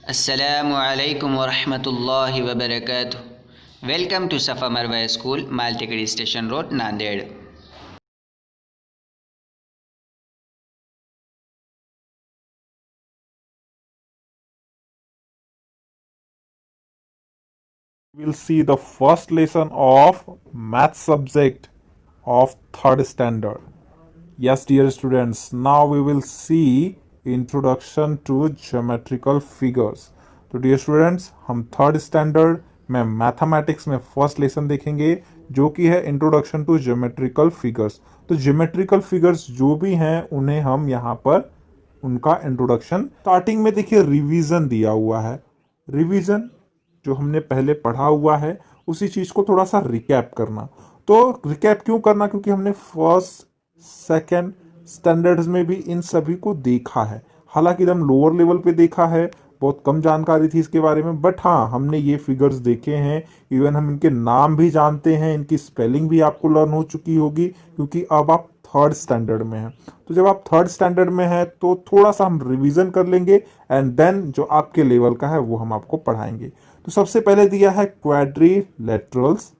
अस्सलामुअलैकुम वरहमतुल्लाहि वबरकातुहू। Welcome to Safa Marwa school, Maltekdi station road, Nanded. We'll see the first lesson of math subject of third standard. Yes, dear students, now we will see introduction to geometrical figures. तो dear students, हम third standard में mathematics में first lesson देखेंगे जो कि है introduction to geometrical figures. तो geometrical figures जो भी हैं उन्हें हम यहाँ पर उनका इंट्रोडक्शन स्टार्टिंग में देखिए रिवीजन दिया हुआ है। रिवीजन जो हमने पहले पढ़ा हुआ है उसी चीज को थोड़ा सा रिकैप करना। तो रिकैप क्यों करना, क्योंकि हमने फर्स्ट सेकंड स्टैंडर्ड्स में भी इन सभी को देखा है। हालांकि एकदम लोअर लेवल पे देखा है, बहुत कम जानकारी थी इसके बारे में, बट हाँ हमने ये फिगर्स देखे हैं। इवन हम इनके नाम भी जानते हैं, इनकी स्पेलिंग भी आपको लर्न हो चुकी होगी क्योंकि अब आप थर्ड स्टैंडर्ड में हैं। तो जब आप थर्ड स्टैंडर्ड में हैं तो थोड़ा सा हम रिवीजन कर लेंगे एंड देन जो आपके लेवल का है वो हम आपको पढ़ाएंगे। तो सबसे पहले दिया है क्वाड्रिलेटरल्स,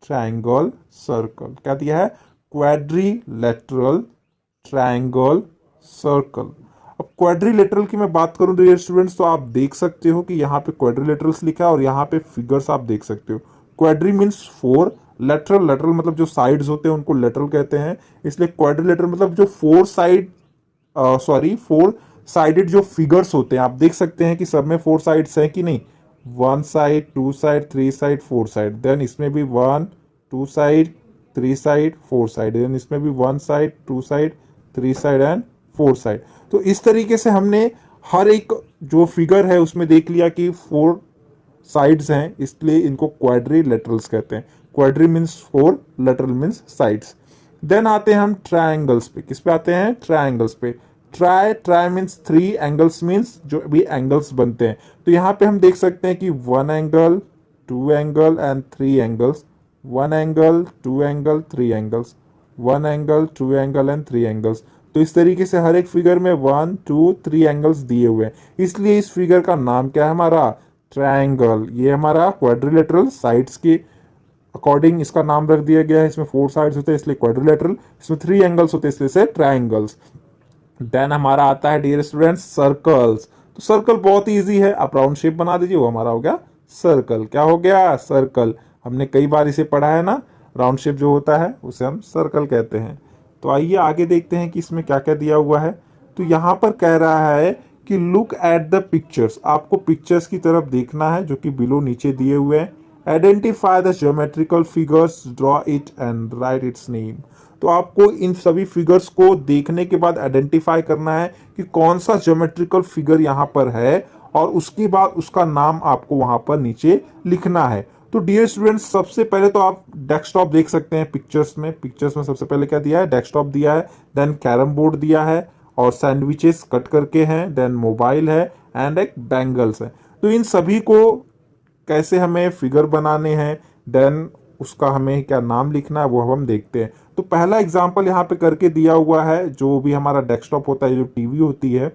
ट्रायंगल, सर्कल। क्या दिया है? Quadrilateral, triangle, circle. अब क्वाड्रिलेटरल की मैं बात करूं डियर स्टूडेंट्स तो आप देख सकते हो कि यहाँ पे क्वाड्रिलेटरल्स लिखा है और यहाँ पे फिगर्स आप देख सकते हो। Quadri means four, lateral, lateral मतलब जो साइड्स होते हैं उनको लेटरल कहते हैं, इसलिए क्वाड्रिलेटरल मतलब जो फोर साइडेड जो फिगर्स होते हैं। आप देख सकते हैं कि सब में फोर साइड्स हैं कि नहीं, one side, to side, three side, four side. Then इसमें भी one, two side, three side, four side. Then इसमें भी one side, to side, three side and four side. तो इस तरीके से हमने हर एक जो फिगर है उसमें देख लिया कि फोर साइड्स हैं, इसलिए इनको क्वाड्रिलेटरल्स कहते हैं। Quadri means four, lateral means sides. Then आते हैं हम ट्रायंगल्स पे। किस पे आते हैं? ट्रायंगल्स पे। Try, try means three, angles means जो भी एंगल्स बनते हैं। तो यहाँ पे हम देख सकते हैं कि one angle, two angle and three angles, one angle, two angle, three angles, one angle, two angle and three angles. तो इस तरीके से हर एक फिगर में वन, टू, थ्री एंगल्स दिए हुए हैं, इसलिए इस फिगर का नाम क्या है हमारा? ट्रायंगल। ये हमारा क्वाड्रिलेटरल साइड्स के अकॉर्डिंग इसका नाम रख दिया गया है। इसमें फोर साइड्स होते हैं इसलिए क्वाड्रिलेटरल, इसमें थ्री एंगल्स होते हैं इसलिए से ट्रायंगल्स। देन हमारा आता है डियर स्टूडेंट्स सर्कल्स। तो सर्कल बहुत इजी है, आप राउंड शेप बना दीजिए, वो हमारा हो गया सर्कल। क्या हो गया? सर्कल। हमने कई बार इसे पढ़ा है ना, राउंड शेप जो होता है उसे हम सर्कल कहते हैं। तो आइए आगे देखते हैं कि इसमें क्या क्या दिया हुआ है। तो यहाँ पर कह रहा है कि लुक एट द पिक्चर्स। आपको पिक्चर्स की तरफ देखना है जो कि बिलो नीचे दिए हुए हैं। Identify the geometrical figures, draw it and right it's name. तो आपको इन सभी फिगर्स को देखने के बाद आइडेंटिफाई करना है कि कौन सा ज्योमेट्रिकल फिगर यहाँ पर है और उसके बाद उसका नाम आपको वहां पर नीचे लिखना है। तो डियर स्टूडेंट्स सबसे पहले तो आप डेस्कटॉप देख सकते हैं पिक्चर्स में। पिक्चर्स में सबसे पहले क्या दिया है? डेस्कटॉप दिया है, देन कैरम बोर्ड दिया है और सैंडविचेस कट करके हैं, देन मोबाइल है एंड एक बैंगल्स है। तो इन सभी को कैसे हमें फिगर बनाने हैं, देन उसका हमें क्या नाम लिखना है वो हम देखते हैं। तो पहला एग्जांपल यहाँ पे करके दिया हुआ है। जो भी हमारा डेस्कटॉप होता है, जो टीवी होती है,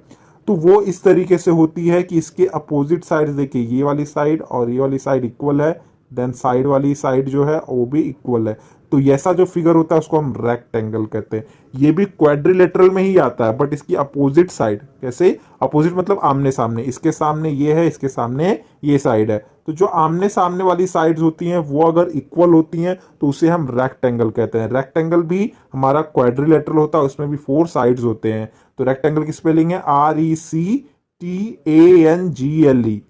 तो वो इस तरीके से होती है कि इसके अपोजिट साइड देखिए, ये वाली साइड और ये वाली साइड इक्वल है, देन साइड वाली साइड जो है वो भी इक्वल है। तो ऐसा जो फिगर होता है उसको हम रेक्टेंगल कहते हैं। ये भी क्वाड्रिलेटरल में ही आता है, बट इसकी अपोजिट साइड कैसे? अपोजिट मतलब आमने सामने, इसके सामने ये है, इसके सामने ये साइड है। तो जो आमने सामने वाली साइड्स होती हैं वो अगर इक्वल होती हैं तो उसे हम रेक्टेंगल कहते हैं। रेक्टेंगल भी हमारा क्वाड्रिलेटरल होता है, उसमें भी फोर साइड्स होते हैं। तो रेक्टेंगल की स्पेलिंग है RECTANGLE,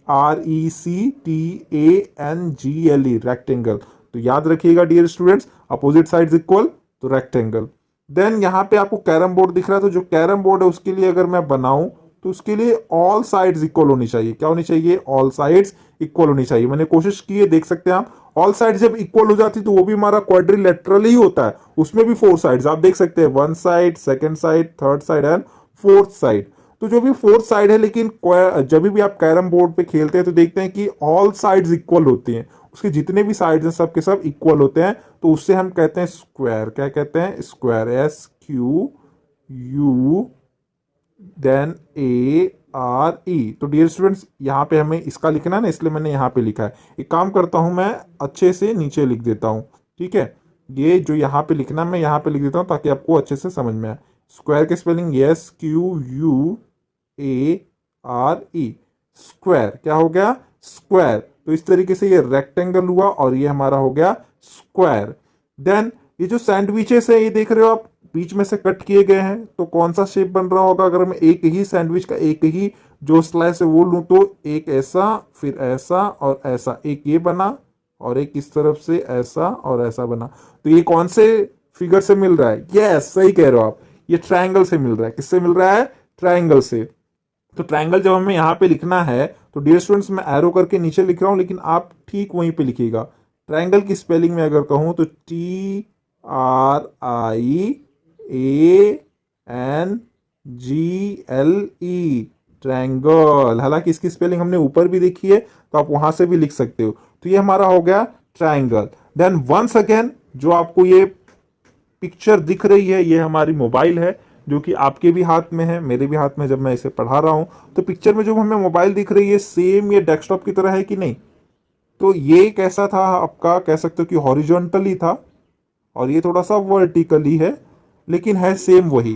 RECTANGLE, रेक्टेंगल। तो याद रखिएगा dear students, opposite sides equal तो रेक्टेंगल। देन यहाँ पे आपको कैरम बोर्ड दिख रहा है, तो जो कैरम बोर्ड है उसके लिए अगर मैं बनाऊं तो उसके लिए ऑल साइड्स इक्वल होनी चाहिए। क्या होनी चाहिए? ऑल साइड्स इक्वल होनी चाहिए। मैंने कोशिश की है, देख सकते हैं आप। ऑल साइड जब इक्वल हो जाती तो वो भी हमारा क्वाड्रिलेटरल ही होता है, उसमें भी फोर साइड्स आप देख सकते हैं, one side, second side, third side and fourth side. तो जो भी फोर्थ साइड है, लेकिन जब भी आप कैरम बोर्ड पे खेलते हैं तो देखते हैं कि ऑल साइड्स इक्वल होती हैं, उसके जितने भी साइड्स हैं सब के सब इक्वल होते हैं। तो उससे हम कहते हैं स्क्वायर। क्या कहते हैं? स्क्वायर। SQU, then TRE। तो डियर स्टूडेंट्स यहाँ पे हमें इसका लिखना है ना, इसलिए मैंने यहाँ पे लिखा है। एक काम करता हूँ, मैं अच्छे से नीचे लिख देता हूँ, ठीक है। ये जो यहाँ पे लिखना है मैं यहाँ पे लिख देता हूँ ताकि आपको अच्छे से समझ में आए। स्क्वायर के स्पेलिंग SQUARE, स्क्वायर। क्या हो गया? स्क्वायर। तो इस तरीके से ये रेक्टेंगल हुआ और ये हमारा हो गया स्क्वायर। देन ये जो सैंडविचेस है, ये देख रहे हो आप, बीच में से कट किए गए हैं, तो कौन सा शेप बन रहा होगा? अगर मैं एक ही सैंडविच का एक ही जो स्लाइस है वो लूं, तो एक ऐसा, फिर ऐसा और ऐसा, एक ये बना और एक इस तरफ से ऐसा और ऐसा बना। तो ये कौन से फिगर से मिल रहा है? यस, सही कह रहे हो आप, ये ट्रायंगल से मिल रहा है। किससे मिल रहा है? ट्रायंगल से। तो ट्रायंगल जब हमें यहाँ पे लिखना है तो डियर स्टूडेंट्स मैं एरो करके नीचे लिख रहा हूँ, लेकिन आप ठीक वहीं पे लिखिएगा। ट्रायंगल की स्पेलिंग में अगर कहूँ तो TRIANGLE, ट्रायंगल। हालांकि इसकी स्पेलिंग हमने ऊपर भी देखी है, तो आप वहां से भी लिख सकते हो। तो ये हमारा हो गया ट्रायंगल। देन वंस अगेन, जो आपको ये पिक्चर दिख रही है, ये हमारी मोबाइल है, जो कि आपके भी हाथ में है, मेरे भी हाथ में जब मैं इसे पढ़ा रहा हूं। तो पिक्चर में जो हमें मोबाइल दिख रही है, सेम ये डेस्कटॉप की तरह है कि नहीं? तो ये कैसा था आपका? कह सकते हो कि हॉरिजॉन्टली था, और ये थोड़ा सा वर्टिकली है, लेकिन है सेम वही।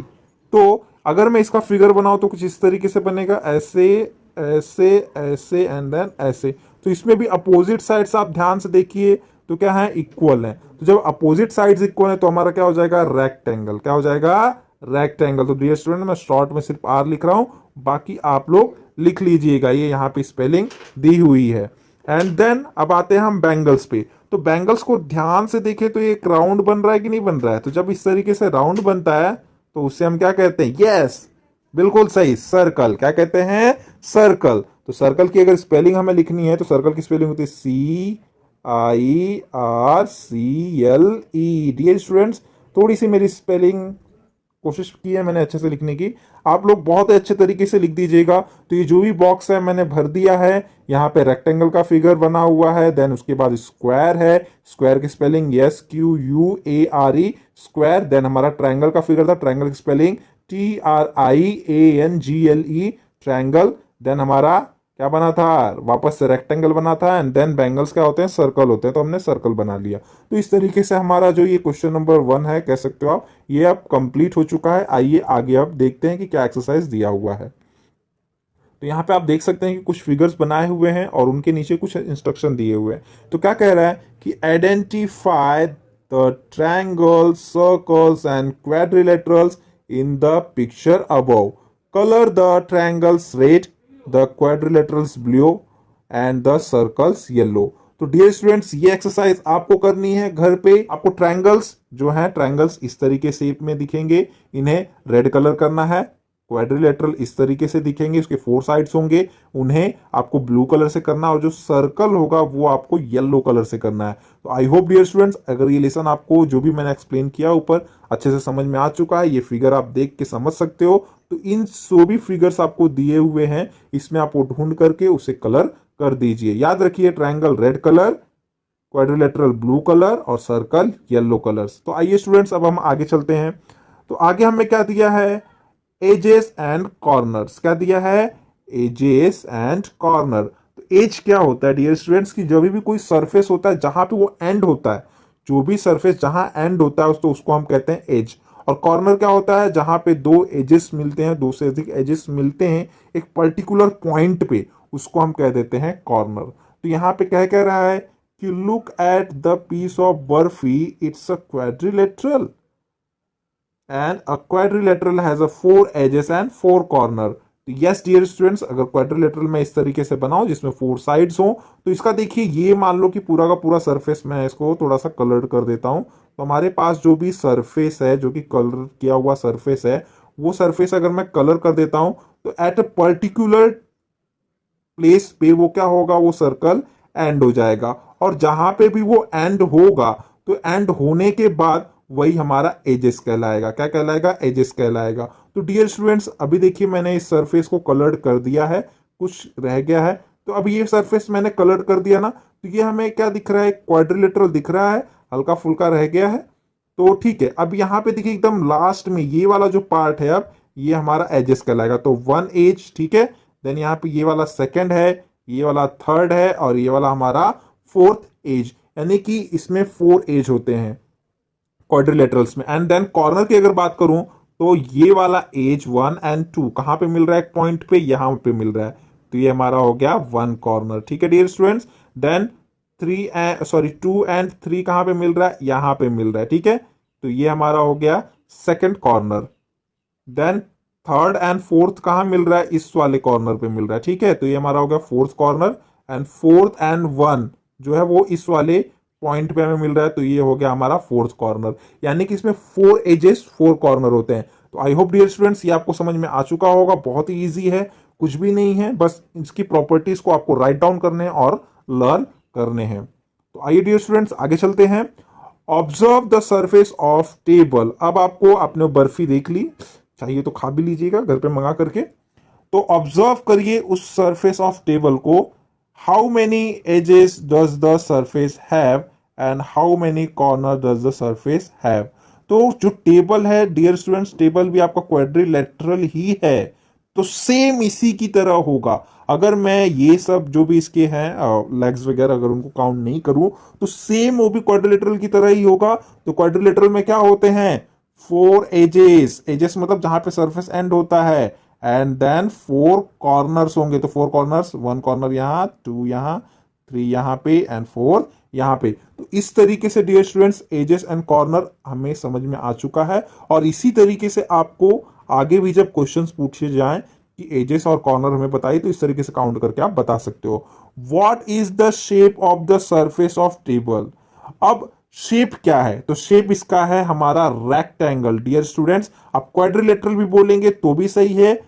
तो अगर मैं इसका फिगर बनाऊं तो कुछ इस तरीके से बनेगा, ऐसे ऐसे ऐसे एंड देन ऐसे। तो इसमें भी अपोजिट साइड्स आप ध्यान से देखिए तो क्या है? इक्वल है। तो जब अपोजिट साइड्स इक्वल है तो हमारा क्या हो जाएगा? रेक्टेंगल। क्या हो जाएगा? रेक्टेंगल। तो डियर स्टूडेंट मैं शॉर्ट में सिर्फ आर लिख रहा हूं, बाकी आप लोग लिख लीजिएगा, ये यहाँ पे स्पेलिंग दी हुई है। एंड देन अब आते हैं हम बैंगल्स पे। तो बैंगल्स को ध्यान से देखें तो ये एक राउंड बन रहा है कि नहीं बन रहा है? तो जब इस तरीके से राउंड बनता है तो उसे हम क्या कहते हैं? यस, बिल्कुल सही, सर्कल। क्या कहते हैं? सर्कल। तो सर्कल की अगर स्पेलिंग हमें लिखनी है तो सर्कल की स्पेलिंग होती है CIRCLE। डियर स्टूडेंट्स, थोड़ी सी मेरी स्पेलिंग कोशिश की है मैंने अच्छे से लिखने की, आप लोग बहुत अच्छे तरीके से लिख दीजिएगा। तो ये जो भी बॉक्स है मैंने भर दिया है। यहाँ पे रेक्टेंगल का फिगर बना हुआ है, देन उसके बाद स्क्वायर है, स्क्वायर की स्पेलिंग SQUARE, स्क्वायर। देन हमारा ट्रायंगल का फिगर था, ट्रायंगल की स्पेलिंग TRIANGLE, ट्रायंगल। देन हमारा क्या बना था? वापस से रेक्टेंगल बना था। एंड देन बैंगल्स क्या होते हैं? सर्कल होते हैं, तो हमने सर्कल बना लिया। तो इस तरीके से हमारा जो ये क्वेश्चन नंबर 1 है, कह सकते हो आप, ये अब कंप्लीट हो चुका है। आइए आगे अब देखते हैं कि क्या एक्सरसाइज दिया हुआ है। तो यहाँ पे आप देख सकते हैं कि कुछ फिगर्स बनाए हुए हैं और उनके नीचे कुछ इंस्ट्रक्शन दिए हुए हैं। तो क्या कह रहा है कि identify the triangles, circles and quadrilaterals in the picture above. Colour the triangles red, the quadrilaterals blue and the circles yellow. तो डियर स्टूडेंट्स, ये एक्सरसाइज आपको करनी है घर पे। आपको ट्रायंगल्स जो है, ट्रायंगल्स इस तरीके शेप में दिखेंगे, इन्हें रेड कलर करना है। क्वाड्रिलेटरल इस तरीके से दिखेंगे, उसके 4 साइड्स होंगे, उन्हें आपको ब्लू कलर से करना है, और जो सर्कल होगा वो आपको येलो कलर से करना है। तो आई होप डियर स्टूडेंट्स, अगर ये लेसन आपको जो भी मैंने एक्सप्लेन किया ऊपर अच्छे से समझ में आ चुका है, ये फिगर आप देख के समझ सकते हो। तो इन जो भी फिगर्स आपको दिए हुए हैं, इसमें आपको ढूंढ करके उसे कलर कर दीजिए। याद रखिए, triangle red colour, quadrilateral blue colour और सर्कल येलो कलर्स। तो आइए स्टूडेंट्स, अब हम आगे चलते हैं। तो आगे हमें क्या दिया है? Edges and corners. क्या दिया है? Edges and corner. तो एज क्या होता है डियर स्टूडेंट्स? की जब भी कोई सरफेस होता है जहां पे वो एंड होता है, जो भी सरफेस जहां एंड होता है तो उसको हम कहते हैं एज। और कॉर्नर क्या होता है? जहां पे दो एजेस मिलते हैं, दो से अधिक एजेस मिलते हैं एक पर्टिकुलर पॉइंट पे, उसको हम कह देते हैं कॉर्नर। तो यहाँ पे क्या कह रहा है कि look at the piece of barfi, it's a quadrilateral and a quadrilateral has a 4 edges and 4 corner। तो यस डियर स्टूडेंट्स, अगर क्वाड्रिलेटरल में इस तरीके से बनाओ जिसमें 4 साइड्स हो, तो इसका देखिए, ये मान लो कि पूरा का पूरा सरफेस, मैं इसको थोड़ा सा कलर्ड कर देता हूं। तो हमारे पास जो भी सरफेस है, जो कि कलर किया हुआ सरफेस है, वो सरफेस अगर मैं कलर कर देता हूं तो एट अ पर्टिकुलर प्लेस पे वो क्या होगा? वो सर्कल एंड हो जाएगा। और जहां पे भी वो एंड होगा, तो एंड होने के बाद वही हमारा एजेस कहलाएगा। क्या कहलाएगा? एजेस कहलाएगा। तो डियर स्टूडेंट्स, अभी देखिए मैंने इस सरफेस को कलर्ड कर दिया है, कुछ रह गया है। तो अब ये सरफेस मैंने कलर्ड कर दिया ना, तो ये हमें क्या दिख रहा है? क्वाड्रिलेटरल दिख रहा है, हल्का फुल्का रह गया है। तो ठीक है, अब यहाँ पे देखिए एकदम लास्ट में ये वाला जो पार्ट है, अब ये हमारा एजेस कहलाएगा। तो 1 एज, ठीक है। देन यहाँ पे ये वाला सेकंड है, ये वाला थर्ड है और ये वाला हमारा फोर्थ एज, यानी कि इसमें 4 एज होते हैं क्वाड्रिलेटरल्स में। एंड देन कॉर्नर की अगर बात करूं तो ये वाला एज 1 और 2 कहां पे मिल रहा है, पॉइंट पे, यहां पे मिल रहा है, तो ये हमारा हो गया 1 कॉर्नर। ठीक है डियर स्टूडेंट्स। देन 2 और 3 कहां पे मिल रहा है, यहां पे मिल रहा है। ठीक है, तो ये हमारा हो गया second corner. Then third and fourth कहां मिल रहा है, इस वाले कॉर्नर पे मिल रहा है। ठीक है, तो ये हमारा हो गया fourth corner. And fourth and 1 जो है वो इस वाले पॉइंट पे हमें मिल रहा है, तो ये हो गया हमारा फोर्थ कॉर्नर। यानी कि इसमें 4 एजेस 4 कॉर्नर होते हैं। तो आई होप डियर स्टूडेंट्स ये आपको समझ में आ चुका होगा। बहुत ही ईजी है, कुछ भी नहीं है, बस इसकी प्रॉपर्टीज को आपको राइट डाउन करने हैं और लर्न करने हैं। तो आइए डियर स्टूडेंट्स आगे चलते हैं। Observe the surface of table. अब आपको आपने बर्फी देख ली, चाहिए तो खा भी लीजिएगा घर पे मंगा करके। तो ऑब्जर्व करिए उस सरफेस ऑफ टेबल को। How many edges does the surface have and how many corner does the surface have. तो जो टेबल है डियर स्टूडेंट्स, टेबल भी आपका क्वाड्रिलेटरल ही है, तो सेम इसी की तरह होगा। अगर मैं ये सब जो भी इसके हैं लेग्स वगैरह अगर उनको काउंट नहीं करूं, तो सेम वो भी क्वाड्रिलेटरल की तरह ही होगा। तो क्वाड्रिलेटरल में क्या होते हैं, 4 एजेस, एजेस मतलब जहां पे सरफेस एंड होता है, एंड देन 4 कॉर्नर्स होंगे। तो 4 कॉर्नर्स, 1 कॉर्नर यहाँ, 2 यहाँ, 3 यहाँ पे एंड 4 यहाँ पे। तो इस तरीके से dear students edges and corner हमें समझ में आ चुका है। और इसी तरीके से आपको आगे भी जब क्वेश्चंस पूछे जाएं कि एजेस और कॉर्नर हमें बताइए, तो इस तरीके से काउंट करके आप बता सकते हो। What is the shape of the surface of table. अब शेप क्या है, तो शेप इसका है हमारा रेक्टेंगल। डियर स्टूडेंट्स आप क्वाड्रिलेटरल भी बोलेंगे तो भी सही है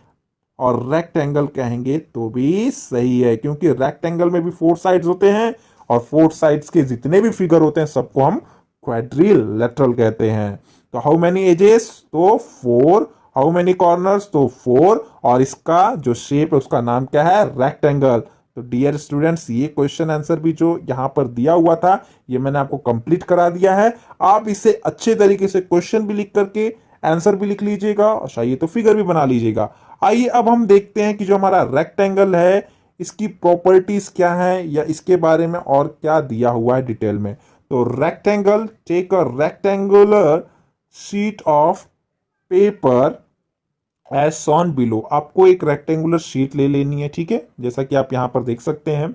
और रेक्टेंगल कहेंगे तो भी सही है, क्योंकि रेक्टेंगल में भी 4 साइड्स होते हैं और 4 साइड्स के जितने भी फिगर होते हैं सबको हम क्वाड्रिलेटरल कहते हैं। तो हाउ मेनी एजेस, तो 4। हाउ मेनी कॉर्नर्स, तो 4। और इसका जो शेप है उसका नाम क्या है, रेक्टेंगल। तो डियर स्टूडेंट्स ये क्वेश्चन आंसर भी जो यहां पर दिया हुआ था ये मैंने आपको कंप्लीट करा दिया है। आप इसे अच्छे तरीके से क्वेश्चन भी लिख करके आंसर भी लिख लीजिएगा और चाहिए तो फिगर भी बना लीजिएगा। आइए अब हम देखते हैं कि जो हमारा रेक्टेंगल है इसकी प्रॉपर्टीज क्या है या इसके बारे में और क्या दिया हुआ है डिटेल में। तो rectangle, take a rectangular sheet of paper as shown below. आपको एक रेक्टेंगुलर शीट ले लेनी है, ठीक है, जैसा कि आप यहां पर देख सकते हैं।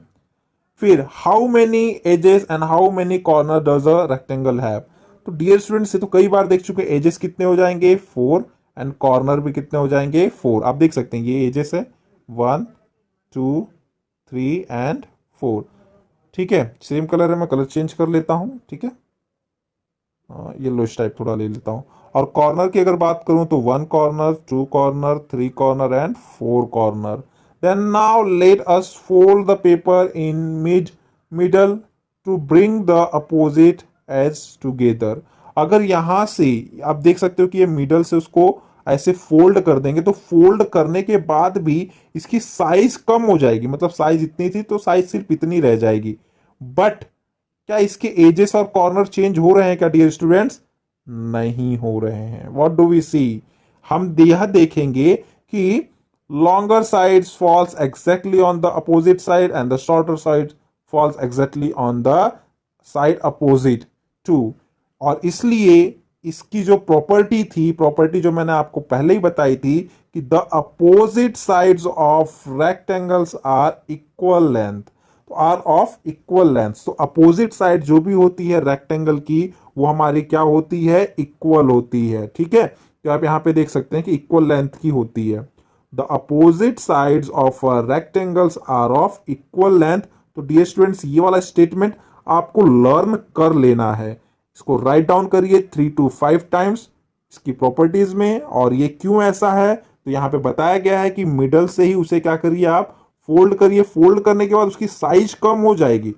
फिर how many edges and how many corner does a rectangle have. तो डियर स्टूडेंट्स ये तो कई बार देख चुके, एजेस कितने हो जाएंगे 4 एंड कॉर्नर भी कितने हो जाएंगे 4। आप देख सकते हैं ये एजेस है 1 2 3 एंड 4। ठीक है, सेम कलर है, मैं कलर चेंज कर लेता हूं। ठीक है, येलोइश टाइप थोड़ा ले लेता हूं। और कॉर्नर की अगर बात करूं तो 1 corner, 2 corner, 3 corner and 4 corner. Then now let us fold the paper in middle to bring the opposite edge together. अगर यहां से आप देख सकते हो कि ये मिडल से उसको ऐसे फोल्ड कर देंगे, तो फोल्ड करने के बाद भी इसकी साइज कम हो जाएगी, मतलब साइज इतनी थी तो साइज सिर्फ इतनी रह जाएगी। बट क्या इसके एजेस और कॉर्नर चेंज हो रहे हैं क्या डियर स्टूडेंट्स, नहीं हो रहे हैं। व्हाट डू वी सी, हम यह देखेंगे कि longer side falls exactly on the opposite side and the shorter side falls exactly on the side opposite to. और इसलिए इसकी जो प्रॉपर्टी थी, प्रॉपर्टी जो मैंने आपको पहले ही बताई थी कि the opposite sides of rectangles are equal length, तो आर ऑफ इक्वल लेंथ। तो अपोजिट साइड जो भी होती है रेक्टेंगल की वो हमारी क्या होती है, इक्वल होती है। ठीक है, तो आप यहां पे देख सकते हैं कि इक्वल लेंथ की होती है। The opposite sides of rectangles are of equal length. तो डियर स्टूडेंट्स ये वाला स्टेटमेंट आपको लर्न कर लेना है, इसको राइट डाउन करिए 3 to 5 टाइम्स इसकी प्रॉपर्टीज में। और ये क्यों ऐसा है, तो यहां पे बताया गया है कि मिडल से ही उसे क्या करिए, आप फोल्ड करिए। फोल्ड करने के बाद उसकी साइज कम हो जाएगी,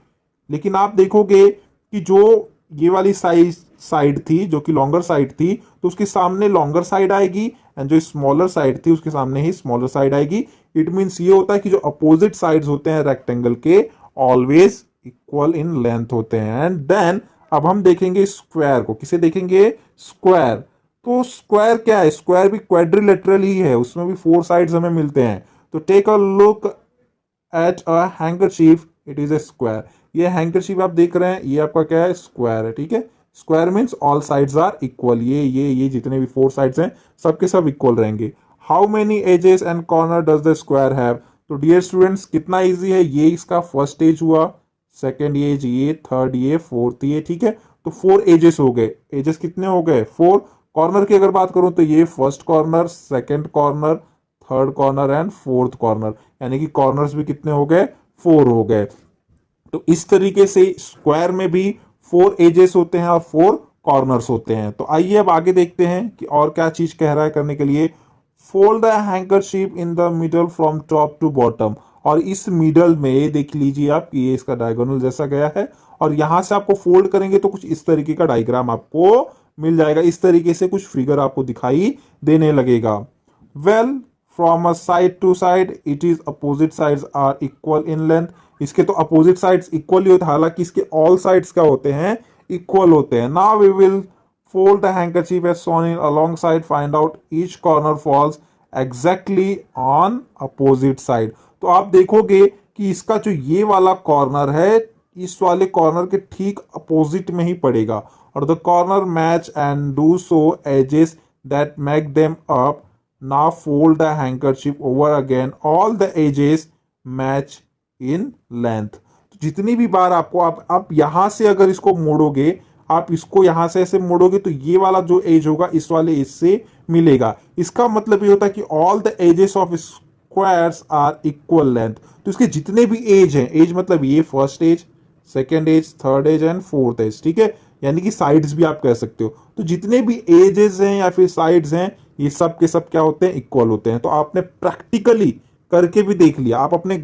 लेकिन आप देखोगे कि जो ये वाली साइड थी जो कि लॉन्गर साइड थी, तो उसके सामने लॉन्गर साइड आएगी, एंड जो स्मॉलर साइड थी उसके सामने ही स्मॉलर साइड आएगी। इट मीन्स ये होता है कि जो अपोजिट साइड्स होते हैं रेक्टेंगल के ऑलवेज इक्वल इन लेंथ होते हैं। एंड देन अब हम देखेंगे स्क्वायर को। किसे देखेंगे, स्क्वायर। तो स्क्वायर क्या है, स्क्वायर भी क्वाड्रिलेटरल ही है, उसमें भी 4 साइड्स हमें मिलते हैं। तो take a look at a handkerchief, it is a square. ये हैंकरचीफ आप देख रहे हैं, ये आपका क्या है, स्क्वायर है, ठीक है। Square means all sides are equal, ये जितने भी 4 साइड्स हैं सबके सब इक्वल रहेंगे। How many edges and corner does the square have? तो डियर स्टूडेंट्स कितना इजी है, ये इसका फर्स्ट एज हुआ, सेकेंड एज ये, थर्ड ये, फोर्थ ये, ठीक है। तो 4 एजेस हो गए। एजेस कितने हो गए, 4। कॉर्नर की अगर बात करूं तो ये first corner, second corner, third corner and fourth corner, यानी कि कॉर्नर्स भी कितने हो गए, 4 हो गए। तो इस तरीके से स्क्वायर में भी 4 एजेस होते हैं और 4 कॉर्नर्स होते हैं। तो आइए अब आगे देखते हैं कि और क्या चीज कह रहा है करने के लिए। Fold the handkerchief in the middle from top to bottom. और इस मिडल में देख लीजिए आप, ये इसका डायगोनल जैसा गया है, और यहां से आपको फोल्ड करेंगे तो कुछ इस तरीके का डायग्राम आपको मिल जाएगा। इस तरीके से कुछ फिगर आपको दिखाई देने लगेगा। Well, from a side to side it is opposite sides are equal in length. इसके तो अपोजिट साइड्स इक्वल ही होते हैं, हालांकि इसके ऑल साइड्स क्या होते हैं, इक्वल होते हैं। Now we will fold the handkerchief as shown in alongside, find out each corner falls exactly on opposite side। तो आप देखोगे कि इसका जो ये वाला कॉर्नर है, इस वाले कॉर्नर के ठीक अपोजिट में ही पड़ेगा। और the corner match and do so edges that make them up. Now fold the handkerchief over again, all the edges match in length. तो जितनी भी बार आपको आप यहां से अगर इसको मोड़ोगे, आप इसको यहां से ऐसे मोड़ोगे तो ये वाला जो एज होगा इस वाले एज से मिलेगा। इसका मतलब ये होता है कि all the edges of squares are equal length. तो इसके जितने भी एज हैं, एज मतलब ये first edge, second edge, third edge and fourth edge, ठीक है, यानी कि साइड्स भी आप कह सकते हो। तो जितने भी एजेस हैं या फिर साइड्स हैं, ये सब के सब क्या होते हैं, इक्वल होते हैं। तो आपने प्रैक्टिकली करके भी देख लिया, आप अपने